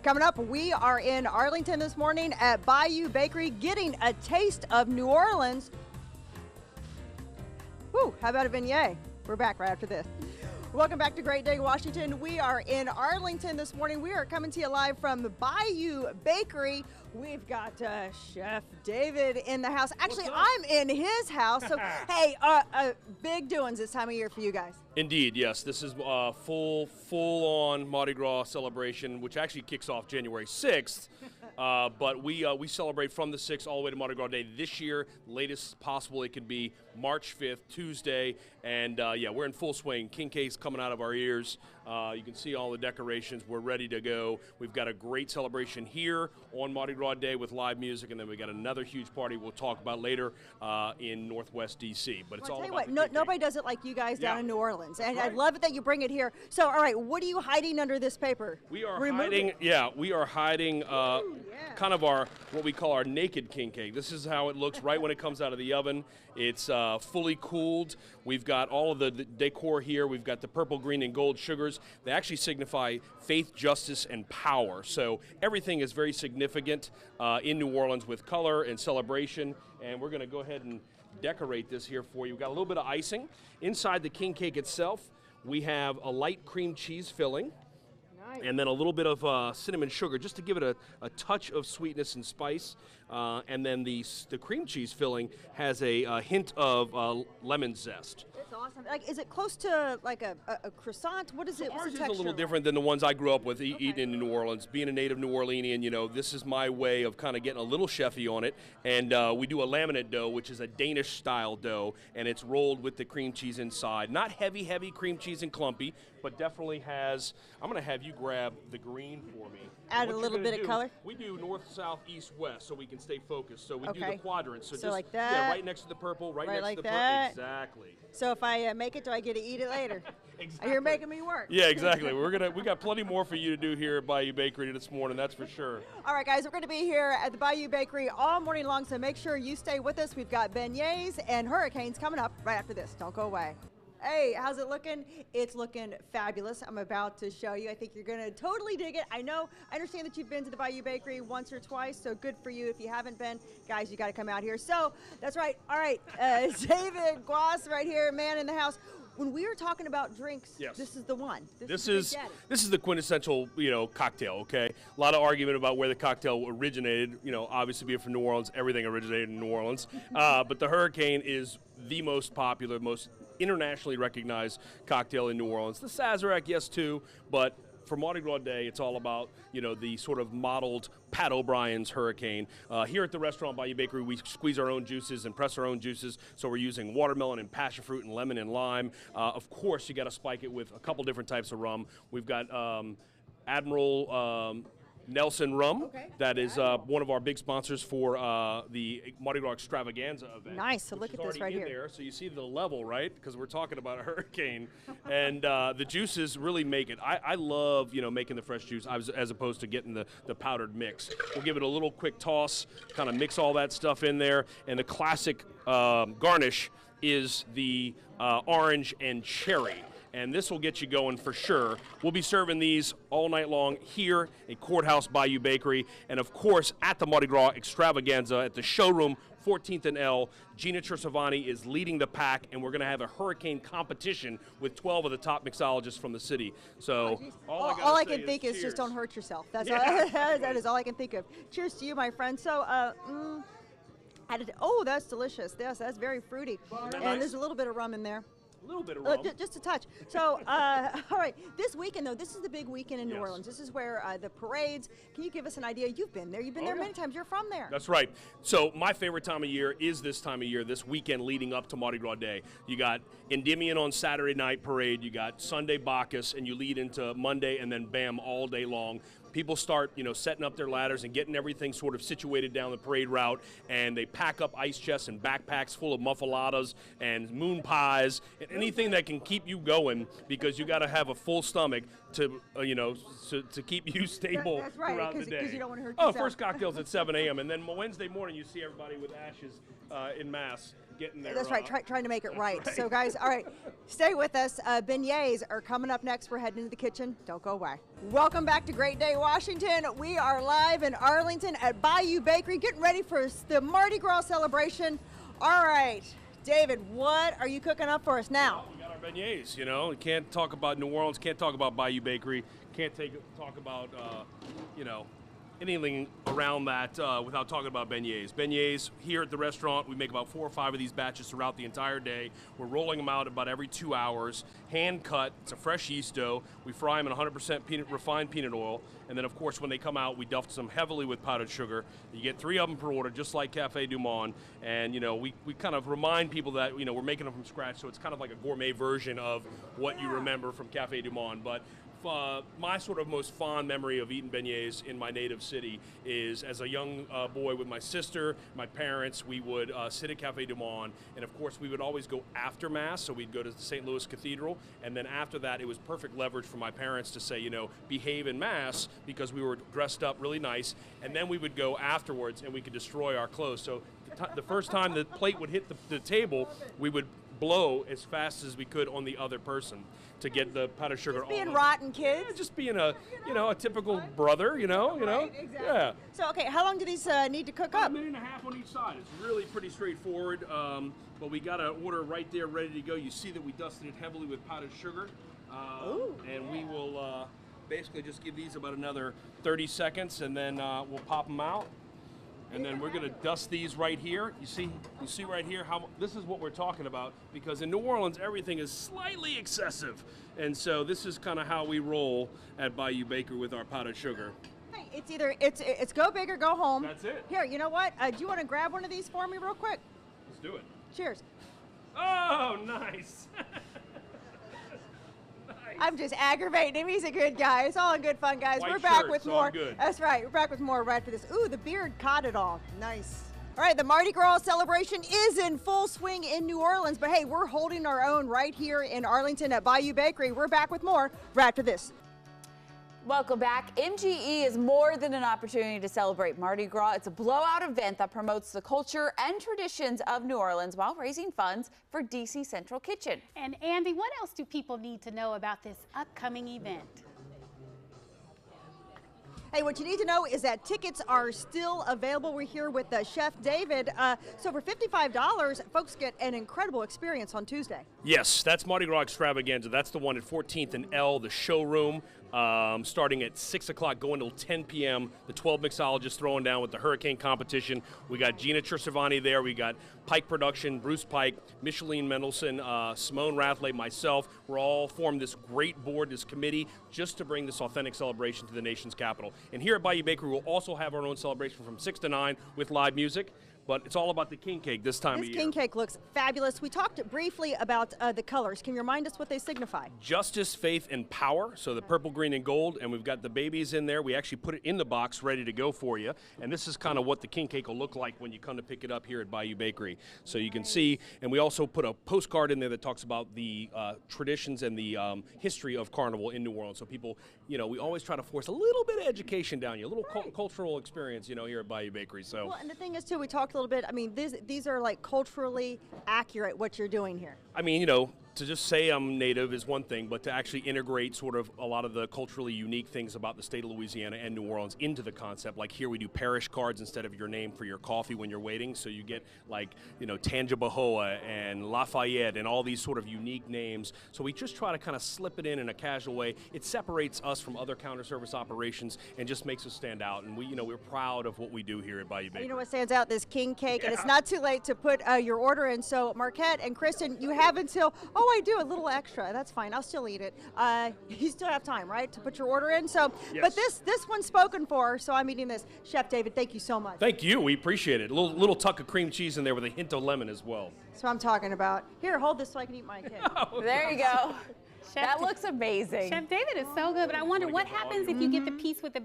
Coming up, we are in Arlington this morning at Bayou Bakery getting a taste of New Orleans. Whew, how about a beignet? We're back right after this. Welcome back to Great Day, Washington. We are in Arlington this morning. We are coming to you live from the Bayou Bakery. We've got Chef David in the house. Actually, I'm in his house. So, hey, big doings this time of year for you guys. Indeed, yes. This is full-on Mardi Gras celebration, which actually kicks off January 6th. But we celebrate from the 6th all the way to Mardi Gras Day this year. Latest possible it could be March 5th, Tuesday. And, yeah, we're in full swing. King cake's coming out of our ears. You can see all the decorations. We're ready to go. We've got a great celebration here on Mardi Gras Day with live music, and then we got another huge party we'll talk about later in Northwest D.C. But it's all about nobody does it like you guys down in New Orleans, and I love it that you bring it here. So, all right, what are you hiding under this paper? We are hiding kind of what we call our naked king cake. This is how it looks right when it comes out of the oven. It's fully cooled. We've got all of the decor here. We've got the purple, green, and gold sugars. They actually signify faith, justice, and power. So everything is very significant in New Orleans with color and celebration. And we're going to go ahead and decorate this here for you. We've got a little bit of icing. Inside the king cake itself, we have a light cream cheese filling. And then a little bit of cinnamon sugar just to give it a touch of sweetness and spice. And then the cream cheese filling has a hint of lemon zest. It's awesome. Like, is it close to like a croissant? What is it? Ours is a little different than the ones I grew up with eating in New Orleans. Being a native New Orleanian, you know, this is my way of kind of getting a little chefy on it. And we do a laminate dough, which is a Danish-style dough, and it's rolled with the cream cheese inside. Not heavy cream cheese and clumpy, but definitely has. I'm going to have you grab the green for me. Add a little bit of color? We do north, south, east, west, so we can stay focused. So we do the quadrants. So just like that. Yeah, right next to the purple, right next like to the that. purple. Exactly. So if I make it, do I get to eat it later? Exactly. You're making me work. Yeah, exactly. We got plenty more for you to do here at Bayou Bakery this morning, that's for sure. All right, guys, we're going to be here at the Bayou Bakery all morning long, so make sure you stay with us. We've got beignets and hurricanes coming up right after this. Don't go away. Hey, how's it looking? It's looking fabulous. I'm about to show you. I think you're going to totally dig it. I understand that you've been to the Bayou Bakery once or twice, so good for you. If you haven't been, guys, you got to come out here. So that's right. All right, David Gras right here, man in the house. When we were talking about drinks, this is the one. This is the quintessential, cocktail, okay? A lot of argument about where the cocktail originated. Obviously being from New Orleans, everything originated in New Orleans. But the Hurricane is the most popular, most internationally recognized cocktail in New Orleans. The Sazerac, yes, too, but for Mardi Gras Day, it's all about, the sort of modeled Pat O'Brien's Hurricane. Here at the restaurant Bayou Bakery, we squeeze our own juices and press our own juices, so we're using watermelon and passion fruit and lemon and lime. Of course, you got to spike it with a couple different types of rum. We've got Admiral Nelson Rum. That is one of our big sponsors for the Mardi Gras Extravaganza event. Nice. So look at this right here. There. So you see the level, right? Because we're talking about a hurricane. And the juices really make it. I love, making the fresh juice as opposed to getting the powdered mix. We'll give it a little quick toss, kind of mix all that stuff in there. And the classic garnish is the orange and cherry. And this will get you going for sure. We'll be serving these all night long here at Courthouse Bayou Bakery. And, of course, at the Mardi Gras Extravaganza at the showroom, 14th and L. Gina Trisavani is leading the pack, and we're going to have a hurricane competition with 12 of the top mixologists from the city. So all I can think is just don't hurt yourself. That's that is all I can think of. Cheers to you, my friend. So, that's delicious. Yes, that's very fruity. And there's a little bit of rum in there. A little bit of rum. Just a touch. So, all right, this weekend, though, this is the big weekend in New Orleans. This is where the parades, can you give us an idea? You've been there. You've been there many times. You're from there. That's right. So my favorite time of year is this time of year, this weekend leading up to Mardi Gras Day. You got Endymion on Saturday night parade. You got Sunday Bacchus, and you lead into Monday, and then bam, all day long. People start, setting up their ladders and getting everything sort of situated down the parade route, and they pack up ice chests and backpacks full of muffaladas and moon pies and anything that can keep you going, because you got to have a full stomach to, to keep you stable throughout the day. Because you don't want to hurt yourself. First cocktails at 7 a.m. and then Wednesday morning you see everybody with ashes in mass. getting there. That's right, trying to make it right. So guys, all right, stay with us. Beignets are coming up next. We're heading into the kitchen. Don't go away. Welcome back to Great Day, Washington. We are live in Arlington at Bayou Bakery, getting ready for the Mardi Gras celebration. All right, David, what are you cooking up for us now? Well, we got our beignets, you know. We can't talk about New Orleans, can't talk about Bayou Bakery, can't talk about, you know, anything around that without talking about beignets. Beignets, here at the restaurant, we make about 4 or 5 of these batches throughout the entire day. We're rolling them out about every 2 hours, hand cut. It's a fresh yeast dough. We fry them in 100% refined peanut oil. And then, of course, when they come out, we duff them heavily with powdered sugar. You get 3 of them per order, just like Cafe Du Monde. And, you know, we kind of remind people that, you know, we're making them from scratch, so it's kind of like a gourmet version of what you remember from Cafe Du Monde. But my sort of most fond memory of eating beignets in my native city is as a young boy with my sister, my parents. We would sit at Cafe Du Monde, and of course we would always go after Mass, so we'd go to the St. Louis Cathedral, and then after that it was perfect leverage for my parents to say, you know, behave in Mass, because we were dressed up really nice, and then we would go afterwards and we could destroy our clothes. So the first time the plate would hit the table, we would blow as fast as we could on the other person to get the powdered sugar. Just being rotten kids. Yeah, just being a, you know, a typical brother, you know. Right, exactly. Yeah. So okay, how long do these need to cook up? A minute and a half on each side. It's really pretty straightforward. But we got an order right there, ready to go. You see that we dusted it heavily with powdered sugar, and we will basically just give these about another 30 seconds, and then we'll pop them out. And then we're gonna dust these right here. You see right here how this is what we're talking about, because in New Orleans everything is slightly excessive, and so this is kind of how we roll at Bayou Bakery with our powdered sugar. Hey, it's either it's go big or go home. That's it. Here, you know what? Do you want to grab one of these for me real quick? Let's do it. Cheers. Oh, nice. I'm just aggravating him. He's a good guy. It's all in good fun, guys. White We're back shirt, with so more. I'm good. That's right. We're back with more right after this. Ooh, the beard caught it all. Nice. All right, the Mardi Gras celebration is in full swing in New Orleans, but hey, we're holding our own right here in Arlington at Bayou Bakery. We're back with more right after this. Welcome back. MGE is more than an opportunity to celebrate Mardi Gras. It's a blowout event that promotes the culture and traditions of New Orleans while raising funds for DC Central Kitchen. And Andy, what else do people need to know about this upcoming event? Hey, what you need to know is that tickets are still available. We're here with Chef David. So for $55, folks get an incredible experience on Tuesday. Yes, that's Mardi Gras Extravaganza. That's the one at 14th and L, the showroom, starting at 6 o'clock, going till 10 p.m. The 12 mixologists throwing down with the hurricane competition. We got Gina Chercevani there. We got Pike Production, Bruce Pike, Micheline Mendelson, Simone Rathley, myself. We're all formed this great board, this committee, just to bring this authentic celebration to the nation's capital. And here at Bayou Bakery, we'll also have our own celebration from 6 to 9 with live music. But it's all about the king cake this time of year. This king cake looks fabulous. We talked briefly about the colors. Can you remind us what they signify? Justice, faith, and power. So the purple, green, and gold. And we've got the babies in there. We actually put it in the box ready to go for you. And this is kind of what the king cake will look like when you come to pick it up here at Bayou Bakery. So you can see, and we also put a postcard in there that talks about the traditions and the history of Carnival in New Orleans. So people, you know, we always try to force a little bit of education down you, a little cultural experience, you know, here at Bayou Bakery. So. Well, and the thing is, too, we talked a little bit. I mean, these are like culturally accurate what you're doing here. I mean, you know, to just say I'm native is one thing, but to actually integrate sort of a lot of the culturally unique things about the state of Louisiana and New Orleans into the concept. Like here we do parish cards instead of your name for your coffee when you're waiting. So you get like, you know, Tangibahoa and Lafayette and all these sort of unique names. So we just try to kind of slip it in a casual way. It separates us from other counter service operations and just makes us stand out. And we, you know, we're proud of what we do here at Bayou Bakery. You know what stands out? This king cake, and it's not too late to put your order in. So Marquette and Kristen, you have until, I do a little extra. That's fine. I'll still eat it. You still have time, right, to put your order in. So, yes. But this one's spoken for, so I'm eating this. Chef David, thank you so much. Thank you. We appreciate it. A little tuck of cream cheese in there with a hint of lemon as well. That's what I'm talking about. Here, hold this so I can eat my cake. There you go. Chef, that looks amazing. Chef David is so good, but I wonder what happens if you get the piece with the